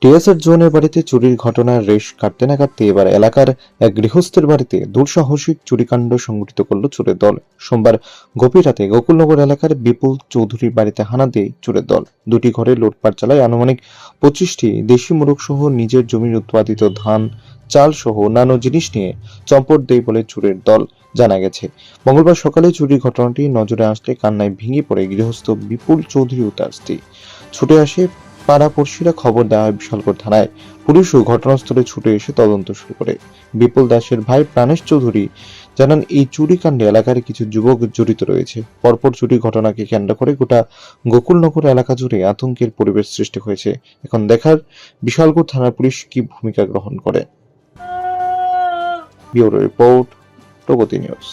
TSR জোনের বাড়িতে চুরির ঘটনার রেশ কাটতে না কাটতে এবার এলাকার এক গৃহস্থের বাড়িতে দুঃসাহসিক চুরিকাণ্ড সংঘটিত করল চোরের দল। সোমবার গভীর রাতে গোকুলনগর এলাকার বিপুল চৌধুরীর বাড়িতে হানা দিয়ে চোরের দল দুটি ঘরে লুটপাট চালায়। আনুমানিক 25টি দেশি মোরগ সহ নিজের জমির উৎপাদিত ধান, চাল সহ অন্যান্য জিনিস নিয়ে চম্পট দেয় বলে চোরের দল জানা গেছে। মঙ্গলবার সকালে চুরির ঘটনাটি নজরে আসলে কান্নায় ভেঙে পড়ে গৃহস্থ বিপুল চৌধুরী ও তার স্ত্রী। ছুটে আসে পাড়াপড়শিরা, খবর দেওয়া হয় বিশালগড় থানায়। পুলিশও ঘটনাস্থলে ছুটে এসে তদন্ত শুরু করে। বিপুল দাসের ভাই প্রাণেশ চৌধুরী জানান, এই চুরিকাণ্ডে এলাকার কিছু যুবক জড়িত রয়েছে। পরপর চুরি ঘটনাকে কেন্দ্র করে গোটা গোকুলনগর এলাকা জুড়ে আতঙ্কের পরিবেশ সৃষ্টি হয়েছে। এখন দেখার বিশালগড় থানার পুলিশ কি ভূমিকা গ্রহণ করে। ব্যুরো রিপোর্ট, প্রগতি নিউজ।